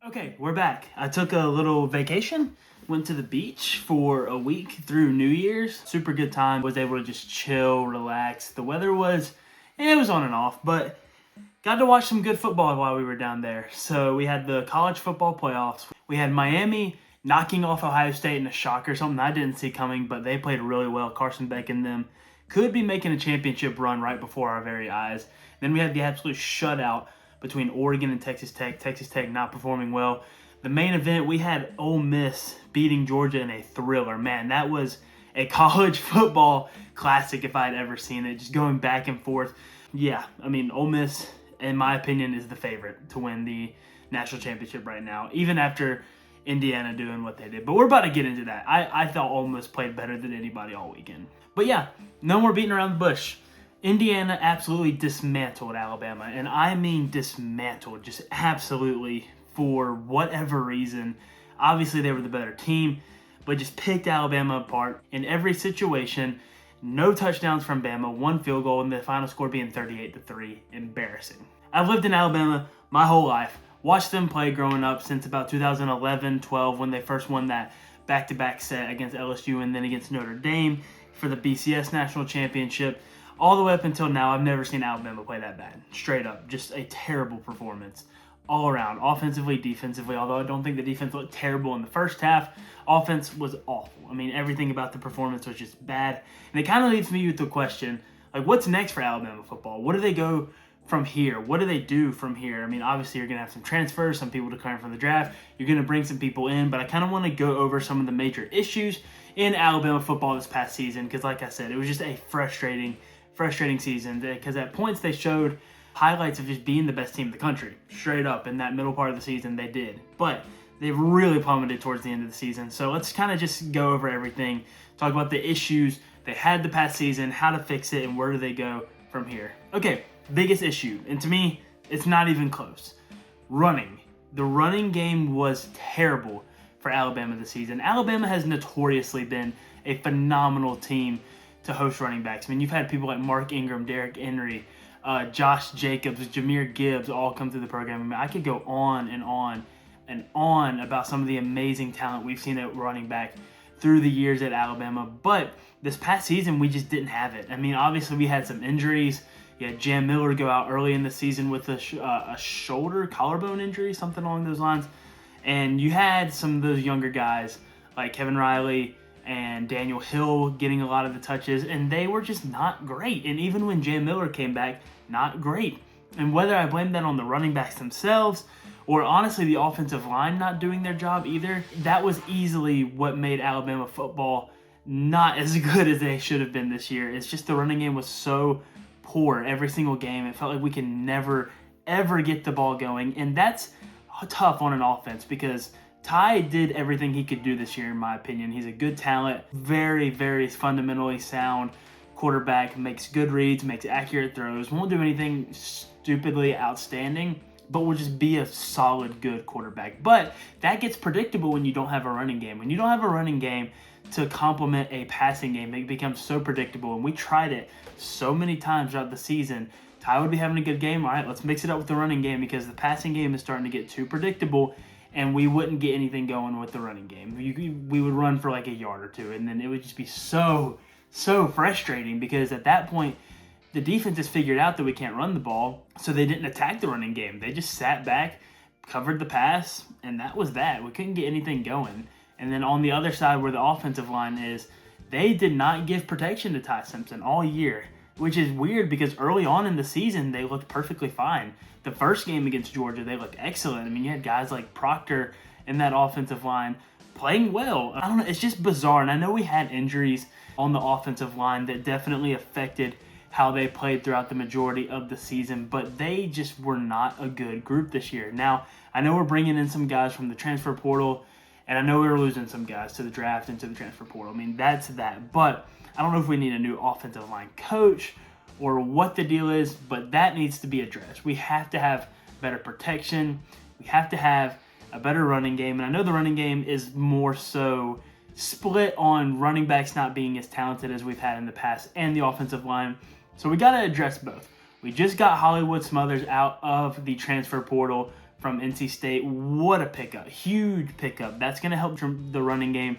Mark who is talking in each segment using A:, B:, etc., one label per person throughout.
A: Okay, we're back. I took a little vacation, went to the beach for a week through New Year's. Super good time. Was able to just chill, relax. The weather was, it was on and off, but got to watch some good football while we were down there. So we had the college football playoffs. We had Miami knocking off Ohio State in a shocker, something I didn't see coming, but they played really well. Carson Beck and them could be making a championship run right before our very eyes. Then we had the absolute shutout between Oregon and Texas Tech. Texas Tech not performing well. The main event, we had Ole Miss beating Georgia in a thriller. Man, that was a college football classic if I had ever seen it. Just going back and forth. Yeah, I mean, Ole Miss, in my opinion, is the favorite to win the national championship right now, even after Indiana doing what they did. But we're about to get into that. I thought Ole Miss played better than anybody all weekend. But yeah, no more beating around the bush. Indiana absolutely dismantled Alabama, and I mean dismantled, just absolutely for whatever reason. Obviously, they were the better team, but just picked Alabama apart in every situation. No touchdowns from Bama, one field goal, and the final score being 38-3. Embarrassing. I've lived in Alabama my whole life, watched them play growing up since about 2011-12 when they first won that back-to-back set against LSU and then against Notre Dame for the BCS National Championship. All the way up until now, I've never seen Alabama play that bad. Straight up. Just a terrible performance all around. Offensively, defensively, although I don't think the defense looked terrible in the first half. Offense was awful. I mean, everything about the performance was just bad. And it kind of leaves me with the question, like, what's next for Alabama football? What do they go from here? What do they do from here? I mean, obviously, you're going to have some transfers, some people declaring from the draft. You're going to bring some people in, but I kind of want to go over some of the major issues in Alabama football this past season because, like I said, it was just a frustrating season because at points they showed highlights of just being the best team in the country. Straight up in that middle part of the season they did. But they really plummeted towards the end of the season. So let's kind of just go over everything, talk about the issues they had the past season, how to fix it, and where do they go from here. Okay, biggest issue, and to me, it's not even close. Running. The running game was terrible for Alabama this season. Alabama has notoriously been a phenomenal team to host running backs. I mean, you've had people like Mark Ingram, Derrick Henry, Josh Jacobs, Jahmyr Gibbs all come through the program. I mean, I could go on and on and on about some of the amazing talent we've seen at running back through the years at Alabama, but this past season we just didn't have it. I mean, obviously we had some injuries. You had Jam Miller go out early in the season with a shoulder, collarbone injury, something along those lines, and you had some of those younger guys like Kevin Riley and Daniel Hill getting a lot of the touches, and they were just not great. And even when Jam Miller came back, not great. And whether I blame that on the running backs themselves or honestly the offensive line not doing their job either, that was easily what made Alabama football not as good as they should have been this year. It's just the running game was so poor every single game. It felt like we could never, ever get the ball going, and that's tough on an offense because Ty did everything he could do this year, in my opinion. He's a good talent, very, very fundamentally sound quarterback, makes good reads, makes accurate throws, won't do anything stupidly outstanding, but will just be a solid, good quarterback. But that gets predictable when you don't have a running game. When you don't have a running game to complement a passing game, it becomes so predictable. And we tried it so many times throughout the season. Ty would be having a good game. All right, let's mix it up with the running game because the passing game is starting to get too predictable, and we wouldn't get anything going with the running game. We would run for like a yard or two, and then it would just be so frustrating because at that point, the defense has figured out that we can't run the ball, so they didn't attack the running game. They just sat back, covered the pass, and that was that. We couldn't get anything going. And then on the other side where the offensive line is, they did not give protection to Ty Simpson all year, which is weird because early on in the season, they looked perfectly fine. The first game against Georgia, they looked excellent. I mean, you had guys like Proctor in that offensive line playing well. I don't know, it's just bizarre. And I know we had injuries on the offensive line that definitely affected how they played throughout the majority of the season, but they just were not a good group this year. Now, I know we're bringing in some guys from the transfer portal, and I know we were losing some guys to the draft and to the transfer portal. I mean, that's that. But I don't know if we need a new offensive line coach or what the deal is, but that needs to be addressed. We have to have better protection. We have to have a better running game. And I know the running game is more so split on running backs not being as talented as we've had in the past and the offensive line. So we got to address both. We just got Hollywood Smothers out of the transfer portal from NC State. What a pickup. Huge pickup. That's going to help the running game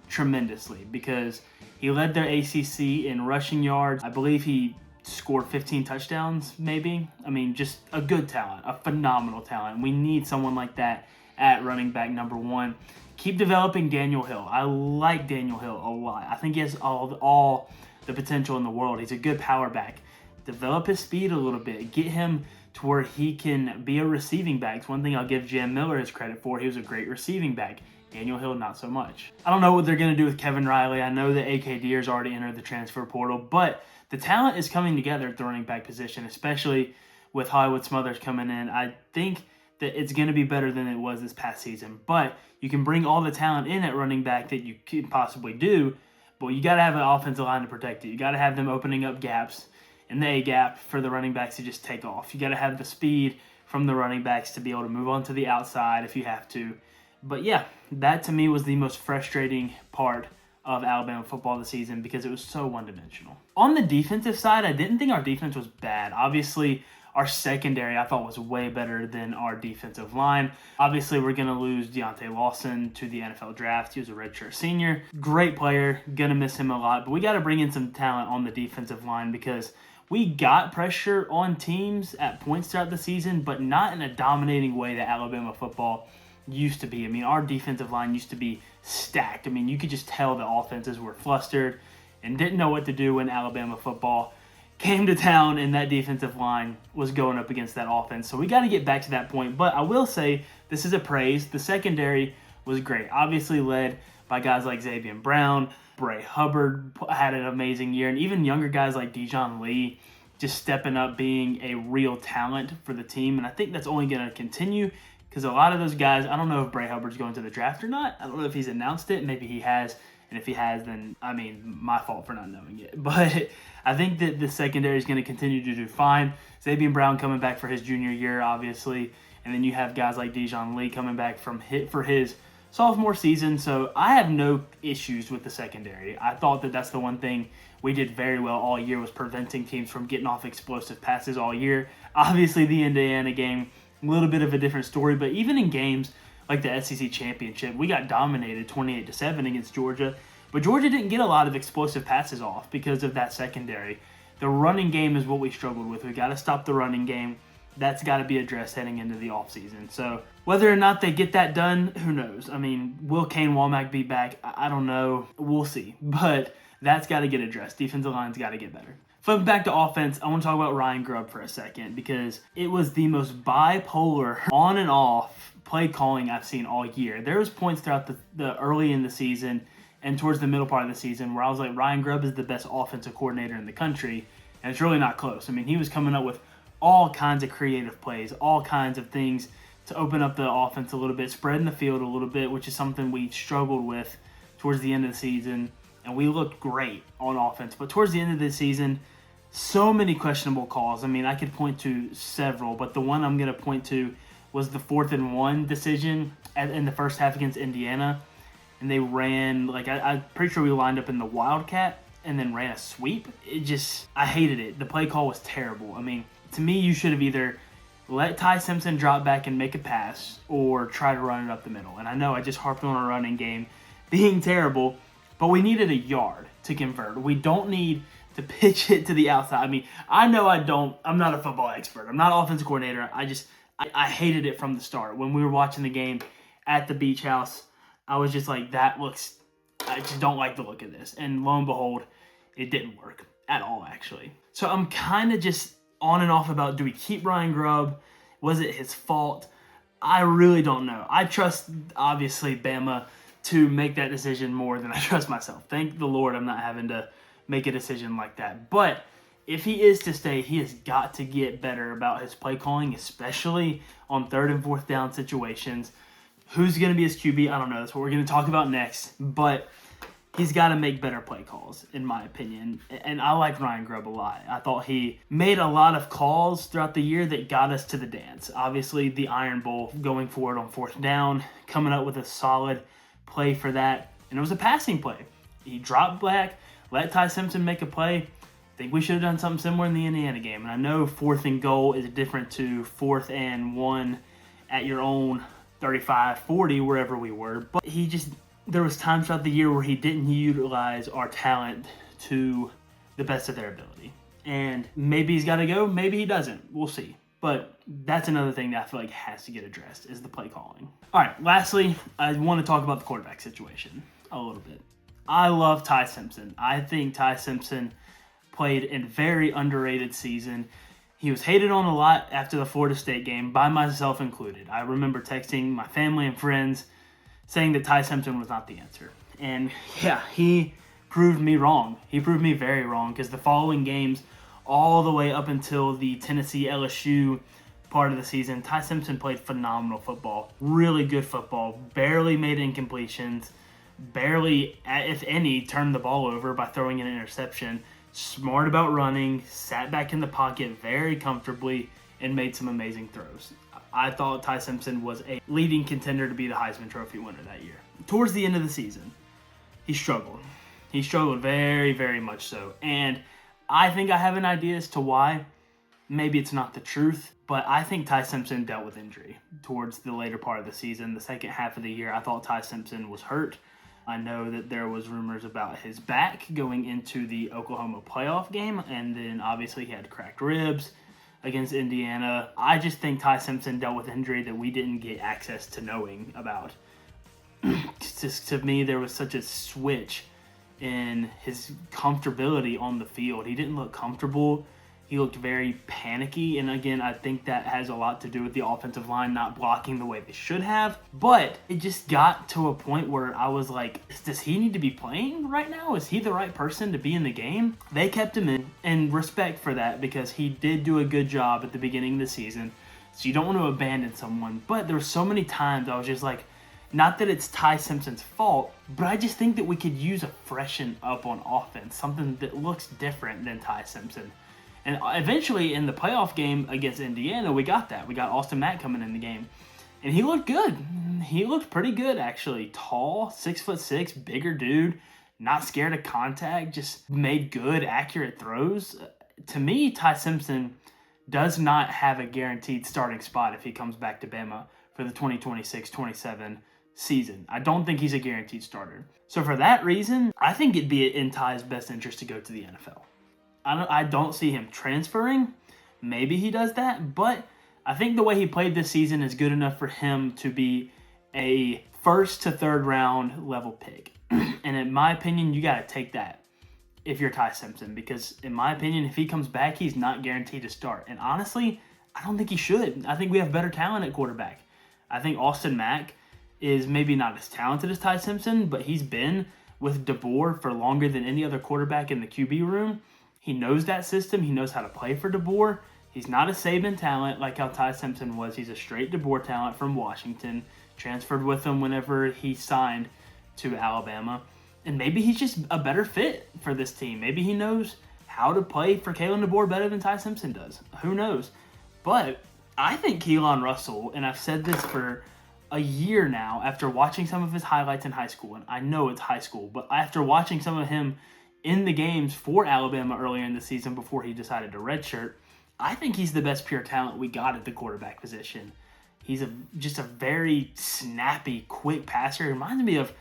A: tremendously because he led their ACC in rushing yards. I believe he scored 15 touchdowns, maybe. I mean, just a good talent, a phenomenal talent. We need someone like that at running back number 1. Keep developing Daniel Hill. I like Daniel Hill a lot. I think he has all the potential in the world. He's a good power back. Develop his speed a little bit. Get him to where he can be a receiving back. It's one thing I'll give Jam Miller his credit for. He was a great receiving back. Daniel Hill, not so much. I don't know what they're going to do with Kevin Riley. I know that AK Deer's already entered the transfer portal, but the talent is coming together at the running back position, especially with Hollywood Smothers coming in. I think that it's going to be better than it was this past season, but you can bring all the talent in at running back that you can possibly do, but you got to have an offensive line to protect it. You got to have them opening up gaps in the A-gap for the running backs to just take off. You got to have the speed from the running backs to be able to move on to the outside if you have to. But yeah, that to me was the most frustrating part of Alabama football this season because it was so one-dimensional. On the defensive side, I didn't think our defense was bad. Obviously, our secondary I thought was way better than our defensive line. Obviously, we're going to lose Deontay Lawson to the NFL draft. He was a redshirt senior. Great player. Going to miss him a lot. But we got to bring in some talent on the defensive line because we got pressure on teams at points throughout the season, but not in a dominating way that Alabama football used to be. I mean, our defensive line used to be stacked. I mean, you could just tell the offenses were flustered and didn't know what to do when Alabama football came to town and that defensive line was going up against that offense. So we got to get back to that point. But I will say, this is a praise. The secondary was great. Obviously led by guys like Xavier Brown. Bray Hubbard had an amazing year. And even younger guys like Dijon Lee just stepping up, being a real talent for the team. And I think that's only going to continue because a lot of those guys, I don't know if Bray Hubbard's going to the draft or not. I don't know if he's announced it. Maybe he has. And if he has, then, I mean, my fault for not knowing it. But I think that the secondary is going to continue to do fine. Xavier Brown coming back for his junior year, obviously. And then you have guys like Dijon Lee coming back for his sophomore season. So I have no issues with the secondary. I thought that that's the one thing we did very well all year was preventing teams from getting off explosive passes all year. Obviously, the Indiana game, a little bit of a different story. But even in games like the SEC Championship, we got dominated 28-7 against Georgia. But Georgia didn't get a lot of explosive passes off because of that secondary. The running game is what we struggled with. We got to stop the running game. That's got to be addressed heading into the offseason. So whether or not they get that done, who knows? I mean, will Kane Womack be back? I don't know. We'll see. But that's got to get addressed. Defensive line's got to get better. Flipping back to offense, I want to talk about Ryan Grubb for a second because it was the most bipolar on and off play calling I've seen all year. There was points throughout the early in the season and towards the middle part of the season where I was like, Ryan Grubb is the best offensive coordinator in the country, and it's really not close. I mean, he was coming up with all kinds of creative plays, all kinds of things to open up the offense a little bit, spreading the field a little bit, which is something we struggled with towards the end of the season, and we looked great on offense. But towards the end of the season, so many questionable calls. I mean, I could point to several, but the one I'm going to point to was the 4th and 1 decision in the first half against Indiana. And they ran, like, I'm pretty sure we lined up in the Wildcat and then ran a sweep. I hated it. The play call was terrible. I mean, to me, you should have either let Ty Simpson drop back and make a pass or try to run it up the middle. And I know I just harped on our running game being terrible, but we needed a yard to convert. We don't need to pitch it to the outside. I mean, I'm not a football expert. I'm not an offensive coordinator. I hated it from the start. When we were watching the game at the beach house, I was just like, I just don't like the look of this. And lo and behold, it didn't work at all, actually. So I'm kind of just on and off about, do we keep Ryan Grubb? Was it his fault? I really don't know. I trust, obviously, Bama to make that decision more than I trust myself. Thank the Lord I'm not having to make a decision like that. But if he is to stay, he has got to get better about his play calling, especially on 3rd and 4th down situations. Who's going to be his QB? I don't know. That's what we're going to talk about next. But he's got to make better play calls, in my opinion. And I like Ryan Grubb a lot. I thought he made a lot of calls throughout the year that got us to the dance. Obviously, the Iron Bowl going forward on 4th down, coming up with a solid play for that. And it was a passing play. He dropped back, let Ty Simpson make a play. I think we should have done something similar in the Indiana game. And I know 4th and goal is different to 4th and 1 at your own 35, 40, wherever we were. But there was times throughout the year where he didn't utilize our talent to the best of their ability. And maybe he's got to go, maybe he doesn't. We'll see. But that's another thing that I feel like has to get addressed is the play calling. All right, lastly, I want to talk about the quarterback situation a little bit. I love Ty Simpson. I think Ty Simpson played a very underrated season. He was hated on a lot after the Florida State game, by myself included. I remember texting my family and friends saying that Ty Simpson was not the answer. And yeah, he proved me wrong. He proved me very wrong because the following games, all the way up until the Tennessee LSU part of the season, Ty Simpson played phenomenal football. Really good football. Barely made incompletions. Barely, if any, turned the ball over by throwing an interception. Smart about running. Sat back in the pocket very comfortably and made some amazing throws. I thought Ty Simpson was a leading contender to be the Heisman Trophy winner that year. Towards the end of the season, he struggled. He struggled very, very much so. And I think I have an idea as to why. Maybe it's not the truth, but I think Ty Simpson dealt with injury towards the later part of the season. The second half of the year, I thought Ty Simpson was hurt. I know that there was rumors about his back going into the Oklahoma playoff game, and then obviously he had cracked ribs against Indiana. I just think Ty Simpson dealt with injury that we didn't get access to knowing about. Just to me, there was such a switch in his comfortability on the field. He didn't look comfortable. He looked very panicky. And again, I think that has a lot to do with the offensive line not blocking the way they should have. But it just got to a point where I was like, does he need to be playing right now? Is he the right person to be in the game? They kept him in, and respect for that because he did do a good job at the beginning of the season. So you don't want to abandon someone. But there were so many times I was just like, not that it's Ty Simpson's fault, but I just think that we could use a freshen up on offense, something that looks different than Ty Simpson. And eventually in the playoff game against Indiana, we got that. We got Austin Mack coming in the game. And he looked good. He looked pretty good, actually. Tall, 6'6", bigger dude, not scared of contact, just made good, accurate throws. To me, Ty Simpson does not have a guaranteed starting spot if he comes back to Bama for the 2026-27 season. I don't think he's a guaranteed starter. So for that reason, I think it'd be in Ty's best interest to go to the NFL. I don't see him transferring. Maybe he does that, but I think the way he played this season is good enough for him to be a first to third round level pick. And in my opinion, you got to take that if you're Ty Simpson, because in my opinion, if he comes back, he's not guaranteed to start. And honestly, I don't think he should. I think we have better talent at quarterback. I think Austin Mack is maybe not as talented as Ty Simpson, but he's been with DeBoer for longer than any other quarterback in the QB room. He knows that system. He knows how to play for DeBoer. He's not a Saban talent like how Ty Simpson was. He's a straight DeBoer talent from Washington. Transferred with him whenever he signed to Alabama. And maybe he's just a better fit for this team. Maybe he knows how to play for Kalen DeBoer better than Ty Simpson does. Who knows? But I think Keelan Russell, and I've said this for a year now after watching some of his highlights in high school, and I know it's high school, but after watching some of him in the games for Alabama earlier in the season before he decided to redshirt, I think he's the best pure talent we got at the quarterback position. He's just a very snappy, quick passer. He reminds me of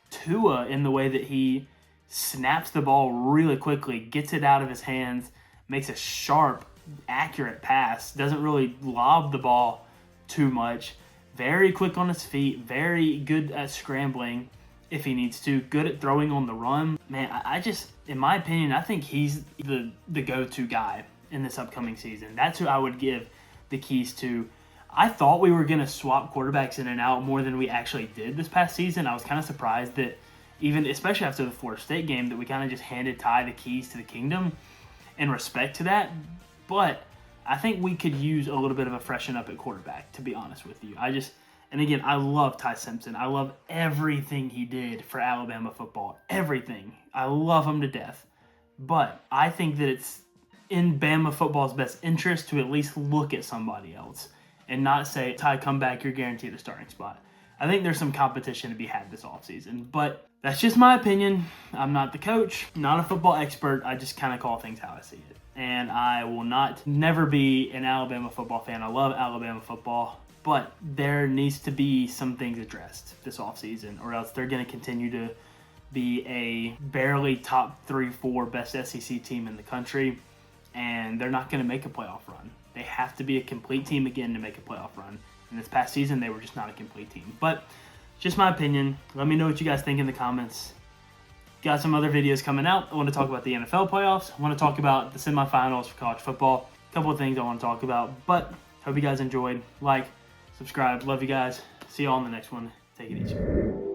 A: Tua in the way that he snaps the ball really quickly, gets it out of his hands, makes a sharp, accurate pass, doesn't really lob the ball too much, very quick on his feet, very good at scrambling if he needs to, good at throwing on the run. Man, I just, in my opinion, I think he's the go-to guy in this upcoming season. That's who I would give the keys to. I thought we were going to swap quarterbacks in and out more than we actually did this past season. I was kind of surprised that even, especially after the Florida State game, that we kind of just handed Ty the keys to the kingdom in respect to that. But I think we could use a little bit of a freshen up at quarterback, to be honest with you. And again, I love Ty Simpson. I love everything he did for Alabama football. Everything. I love him to death. But I think that it's in Bama football's best interest to at least look at somebody else and not say, Ty, come back, you're guaranteed a starting spot. I think there's some competition to be had this offseason. But that's just my opinion. I'm not the coach, not a football expert. I just kind of call things how I see it. and I will never be an Alabama football fan. I love Alabama football, but there needs to be some things addressed this offseason, or else they're going to continue to be a barely top 3-4 best SEC team in the country, and they're not going to make a playoff run. They have to be a complete team again to make a playoff run. And this past season, they were just not a complete team. But just my opinion. Let me know what you guys think in the comments. Got some other videos coming out. I want to talk about the NFL playoffs. I want to talk about the semifinals for college football. A couple of things I want to talk about. But hope you guys enjoyed. Like, subscribe. Love you guys. See you all in the next one. Take it easy.